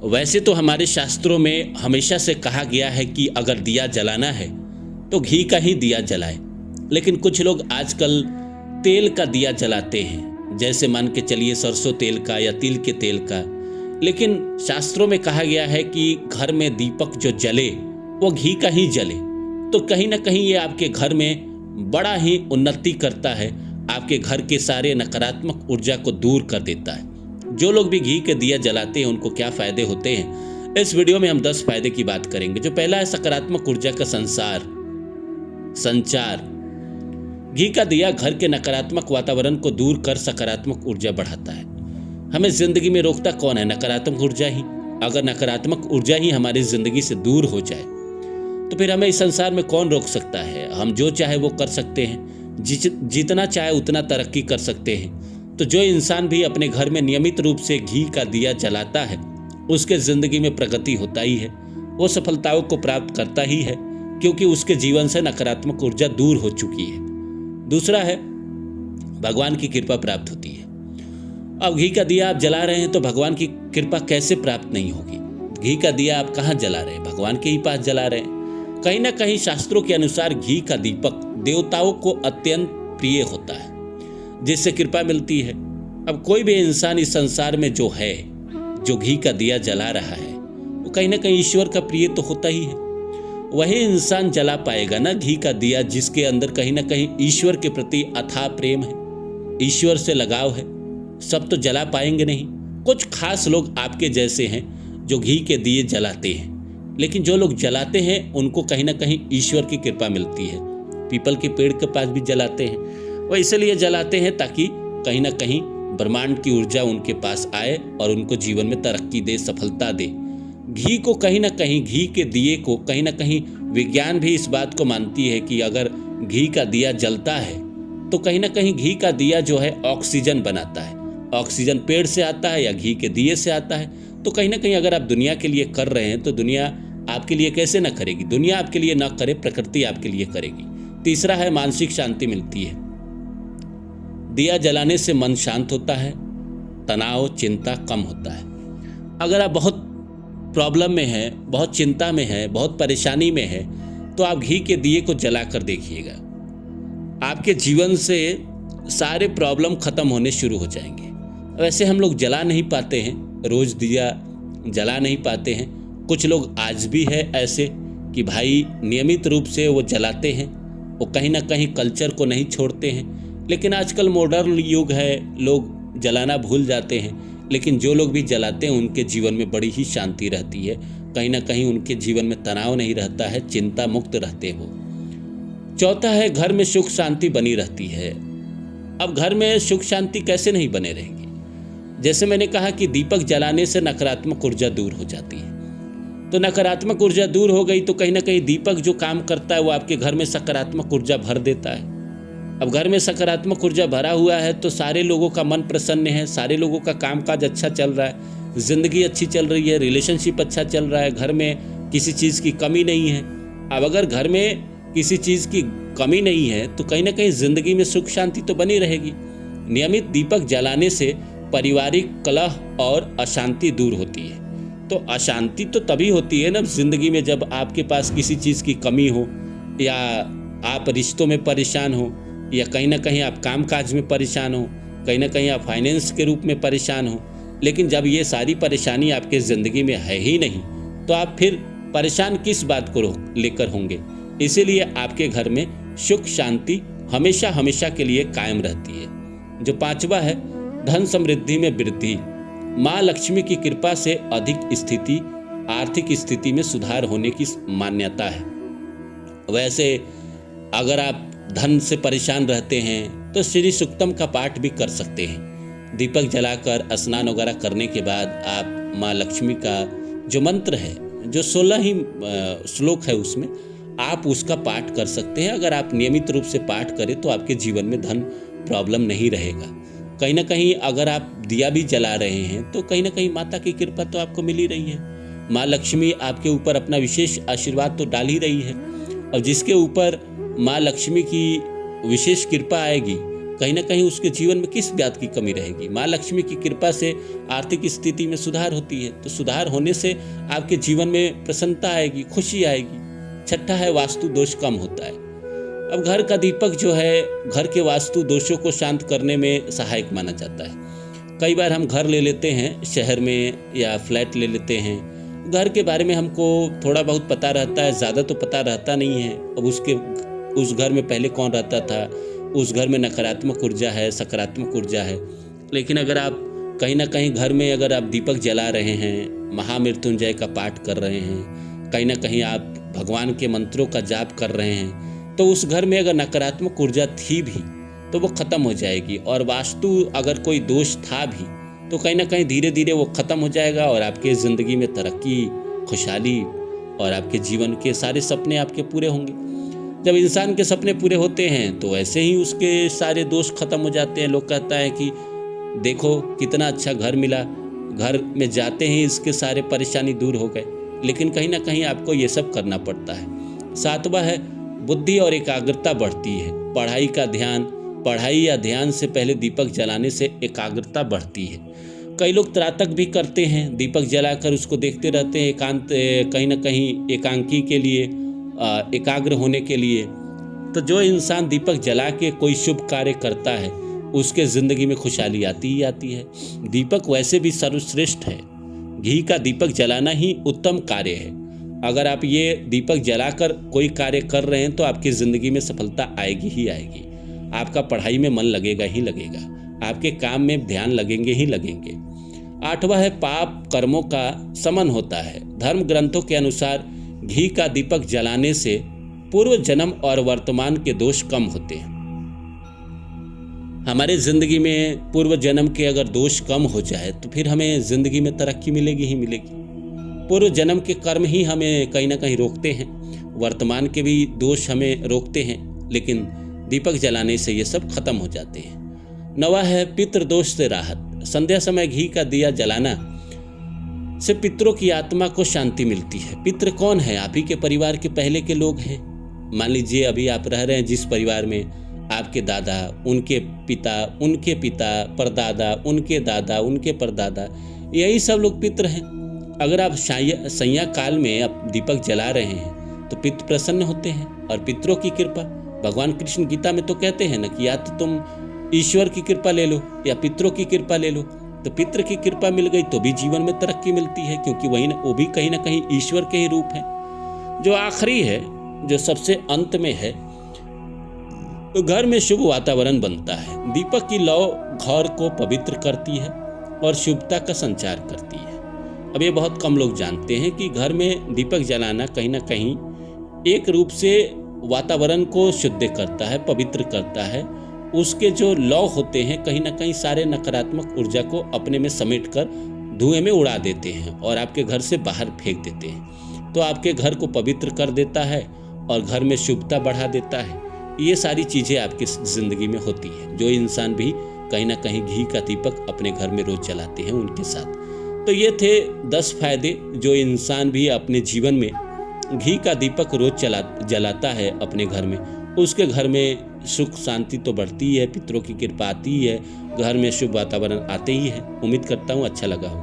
वैसे तो हमारे शास्त्रों में हमेशा से कहा गया है कि अगर दिया जलाना है तो घी का ही दिया जलाए, लेकिन कुछ लोग आजकल तेल का दिया जलाते हैं, जैसे मान के चलिए सरसों तेल का या तिल के तेल का। लेकिन शास्त्रों में कहा गया है कि घर में दीपक जो जले वो घी का ही जले, तो कहीं ना कहीं ये आपके घर में बड़ा ही उन्नति करता है, आपके घर के सारे नकारात्मक ऊर्जा को दूर कर देता है। जो लोग भी घी के दिया जलाते हैं उनको क्या फ़ायदे होते हैं, इस वीडियो में हम 10 फायदे की बात करेंगे। जो पहला है सकारात्मक ऊर्जा का संचार। घी का दिया घर के नकारात्मक वातावरण को दूर कर सकारात्मक ऊर्जा बढ़ाता है। हमें जिंदगी में रोकता कौन है? नकारात्मक ऊर्जा ही। अगर नकारात्मक ऊर्जा ही हमारी जिंदगी से दूर हो जाए तो फिर हमें इस संसार में कौन रोक सकता है? हम जो चाहे वो कर सकते हैं, जितना चाहे उतना तरक्की कर सकते हैं। तो जो इंसान भी अपने घर में नियमित रूप से घी का दिया जलाता है उसके ज़िंदगी में प्रगति होता ही है, वो सफलताओं को प्राप्त करता ही है, क्योंकि उसके जीवन से नकारात्मक ऊर्जा दूर हो चुकी है। दूसरा है भगवान की कृपा प्राप्त होती है। अब घी का दिया आप जला रहे हैं तो भगवान की कृपा कैसे प्राप्त नहीं होगी? घी का दिया आप कहाँ जला रहे हैं? भगवान के ही पास जला रहे हैं। कहीं ना कहीं शास्त्रों के अनुसार घी का दीपक देवताओं को अत्यंत प्रिय होता है, जिससे कृपा मिलती है। अब कोई भी इंसान इस संसार में जो घी का दिया जला रहा है वो कहीं ना कहीं ईश्वर का प्रिय तो होता ही है। वही इंसान जला पाएगा ना घी का दिया जिसके अंदर कहीं ना कहीं ईश्वर के प्रति अथाह प्रेम है, ईश्वर से लगाव है। सब तो जला पाएंगे नहीं। कुछ खास लोग आपके जैसे हैं जो घी के दिए जलाते हैं, लेकिन जो लोग जलाते हैं उनको कहीं ना कहीं ईश्वर की कृपा मिलती है। पीपल के पेड़ के पास भी जलाते हैं, वो इसलिए जलाते हैं ताकि कहीं ना कहीं ब्रह्मांड की ऊर्जा उनके पास आए और उनको जीवन में तरक्की दे, सफलता दे। घी को कहीं ना कहीं, घी के दिए को कहीं ना कहीं विज्ञान भी इस बात को मानती है कि अगर घी का दिया जलता है तो कहीं ना कहीं घी का दिया जो है ऑक्सीजन बनाता है। ऑक्सीजन पेड़ से आता है या घी के दिए से आता है। तो कहीं ना कहीं अगर आप दुनिया के लिए कर रहे हैं तो दुनिया आपके लिए कैसे ना करेगी? दुनिया आपके लिए ना करे, प्रकृति आपके लिए करेगी। तीसरा है मानसिक शांति मिलती है। दिया जलाने से मन शांत होता है, तनाव चिंता कम होता है। अगर आप बहुत प्रॉब्लम में हैं, बहुत चिंता में हैं, बहुत परेशानी में हैं, तो आप घी के दिए को जला कर देखिएगा, आपके जीवन से सारे प्रॉब्लम खत्म होने शुरू हो जाएंगे। वैसे हम लोग जला नहीं पाते हैं, रोज़ दिया जला नहीं पाते हैं। कुछ लोग आज भी है ऐसे कि भाई नियमित रूप से वो जलाते हैं, वो कहीं ना कहीं कल्चर को नहीं छोड़ते हैं। लेकिन आजकल मॉडर्न युग है, लोग जलाना भूल जाते हैं। लेकिन जो लोग भी जलाते हैं उनके जीवन में बड़ी ही शांति रहती है, कहीं ना कहीं उनके जीवन में तनाव नहीं रहता है, चिंता मुक्त रहते हो। चौथा है घर में सुख शांति बनी रहती है। अब घर में सुख शांति कैसे नहीं बने रहेंगी? जैसे मैंने कहा कि दीपक जलाने से नकारात्मक ऊर्जा दूर हो जाती है, तो नकारात्मक ऊर्जा दूर हो गई तो कहीं ना कहीं दीपक जो काम करता है वो आपके घर में सकारात्मक ऊर्जा भर देता है। अब घर में सकारात्मक ऊर्जा भरा हुआ है तो सारे लोगों का मन प्रसन्न है, सारे लोगों का कामकाज अच्छा चल रहा है, ज़िंदगी अच्छी चल रही है, रिलेशनशिप अच्छा चल रहा है, घर में किसी चीज़ की कमी नहीं है। अब अगर घर में किसी चीज़ की कमी नहीं है तो कहीं ना कहीं ज़िंदगी में सुख शांति तो बनी रहेगी। नियमित दीपक जलाने से पारिवारिक कलह और अशांति दूर होती है। तो अशांति तो तभी होती है ना ज़िंदगी में जब आपके पास किसी चीज़ की कमी हो, या आप रिश्तों में परेशान हो, या कहीं ना कहीं आप कामकाज में परेशान हो, कहीं ना कहीं आप फाइनेंस के रूप में परेशान हो। लेकिन जब ये सारी परेशानी आपके ज़िंदगी में है ही नहीं तो आप फिर परेशान किस बात को लेकर होंगे? इसीलिए आपके घर में सुख शांति हमेशा हमेशा के लिए कायम रहती है। जो पांचवा है धन समृद्धि में वृद्धि। माँ लक्ष्मी की कृपा से आर्थिक स्थिति में सुधार होने की मान्यता है। वैसे अगर आप धन से परेशान रहते हैं तो श्री सुक्तम का पाठ भी कर सकते हैं। दीपक जलाकर स्नान वगैरह करने के बाद आप माँ लक्ष्मी का जो मंत्र है, जो 16 ही श्लोक है, उसमें आप उसका पाठ कर सकते हैं। अगर आप नियमित रूप से पाठ करें तो आपके जीवन में धन प्रॉब्लम नहीं रहेगा। कहीं ना कहीं अगर आप दिया भी जला रहे हैं तो कहीं ना कहीं माता की कृपा तो आपको मिल ही रही है। माँ लक्ष्मी आपके ऊपर अपना विशेष आशीर्वाद तो डाल ही रही है, और जिसके ऊपर माँ लक्ष्मी की विशेष कृपा आएगी कहीं ना कहीं उसके जीवन में किस बात की कमी रहेगी। माँ लक्ष्मी की कृपा से आर्थिक स्थिति में सुधार होती है, तो सुधार होने से आपके जीवन में प्रसन्नता आएगी, खुशी आएगी। छठा है वास्तु दोष कम होता है। अब घर का दीपक जो है घर के वास्तु दोषों को शांत करने में सहायक माना जाता है। कई बार हम घर ले लेते हैं शहर में या फ्लैट ले लेते हैं, घर के बारे में हमको थोड़ा बहुत पता रहता है, ज़्यादा तो पता रहता नहीं है। अब उस घर में पहले कौन रहता था, उस घर में नकारात्मक ऊर्जा है, सकारात्मक ऊर्जा है। लेकिन अगर आप कहीं ना कहीं घर में अगर आप दीपक जला रहे हैं, महामृत्युंजय का पाठ कर रहे हैं, कहीं ना कहीं आप भगवान के मंत्रों का जाप कर रहे हैं, तो उस घर में अगर नकारात्मक ऊर्जा थी भी तो वो ख़त्म हो जाएगी। और वास्तु अगर कोई दोष था भी तो कहीं ना कहीं धीरे धीरे वो ख़त्म हो जाएगा और आपके ज़िंदगी में तरक्की, खुशहाली और आपके जीवन के सारे सपने आपके पूरे होंगे। जब इंसान के सपने पूरे होते हैं तो ऐसे ही उसके सारे दोष खत्म हो जाते हैं। लोग कहता है कि देखो कितना अच्छा घर मिला, घर में जाते ही इसके सारे परेशानी दूर हो गए। लेकिन कहीं ना कहीं आपको ये सब करना पड़ता है। सातवां है बुद्धि और एकाग्रता बढ़ती है। पढ़ाई या ध्यान से पहले दीपक जलाने से एकाग्रता बढ़ती है। कई लोग त्राटक भी करते हैं, दीपक जलाकर उसको देखते रहते हैं एकांत, कहीं ना कहीं एकांकी के लिए, एकाग्र होने के लिए। तो जो इंसान दीपक जला के कोई शुभ कार्य करता है उसके ज़िंदगी में खुशहाली आती ही आती है। दीपक वैसे भी सर्वश्रेष्ठ है, घी का दीपक जलाना ही उत्तम कार्य है। अगर आप ये दीपक जलाकर कोई कार्य कर रहे हैं तो आपकी ज़िंदगी में सफलता आएगी ही आएगी। आपका पढ़ाई में मन लगेगा ही लगेगा, आपके काम में ध्यान लगेंगे ही लगेंगे। आठवां है पाप कर्मों का समन होता है। धर्म ग्रंथों के अनुसार घी का दीपक जलाने से पूर्व जन्म और वर्तमान के दोष कम होते हैं। हमारे ज़िंदगी में पूर्व जन्म के अगर दोष कम हो जाए तो फिर हमें ज़िंदगी में तरक्की मिलेगी ही मिलेगी। पूर्व जन्म के कर्म ही हमें कहीं ना कहीं रोकते हैं, वर्तमान के भी दोष हमें रोकते हैं, लेकिन दीपक जलाने से ये सब खत्म हो जाते हैं। नवा है पितृदोष से राहत। संध्या समय घी का दिया जलाना से पितरों की आत्मा को शांति मिलती है। पितृ कौन है? आप ही के परिवार के पहले के लोग हैं। मान लीजिए अभी आप रह रहे हैं जिस परिवार में आपके दादा, उनके पिता, परदादा, उनके दादा, उनके परदादा, यही सब लोग पितृ हैं। अगर आप संध्या काल में आप दीपक जला रहे हैं तो पितृ प्रसन्न होते हैं और पितरों की कृपा, भगवान कृष्ण गीता में तो कहते हैं ना कि या तो तुम ईश्वर की कृपा ले लो या पितरों की कृपा ले लो। तो पितृ की कृपा मिल गई तो भी जीवन में तरक्की मिलती है, क्योंकि वो भी कहीं ना कहीं ईश्वर के ही रूप है। जो आखिरी है, जो सबसे अंत में है, तो घर में शुभ वातावरण बनता है। दीपक की लौ घर को पवित्र करती है और शुभता का संचार करती है। अब ये बहुत कम लोग जानते हैं कि घर में दीपक जलाना कहीं ना कहीं एक रूप से वातावरण को शुद्ध करता है, पवित्र करता है। उसके जो लौ होते हैं कहीं ना कहीं सारे नकारात्मक ऊर्जा को अपने में समेट कर धुएं में उड़ा देते हैं और आपके घर से बाहर फेंक देते हैं। तो आपके घर को पवित्र कर देता है और घर में शुभता बढ़ा देता है। ये सारी चीज़ें आपकी ज़िंदगी में होती है। जो इंसान भी कहीं ना कहीं घी का दीपक अपने घर में रोज़ जलाते हैं उनके साथ। तो ये थे 10 फायदे जो इंसान भी अपने जीवन में घी का दीपक रोज जलाता है अपने घर में, उसके घर में सुख शांति तो बढ़ती है, पितरों की कृपा आती है, घर में शुभ वातावरण आते ही है। उम्मीद करता हूँ अच्छा लगा हो।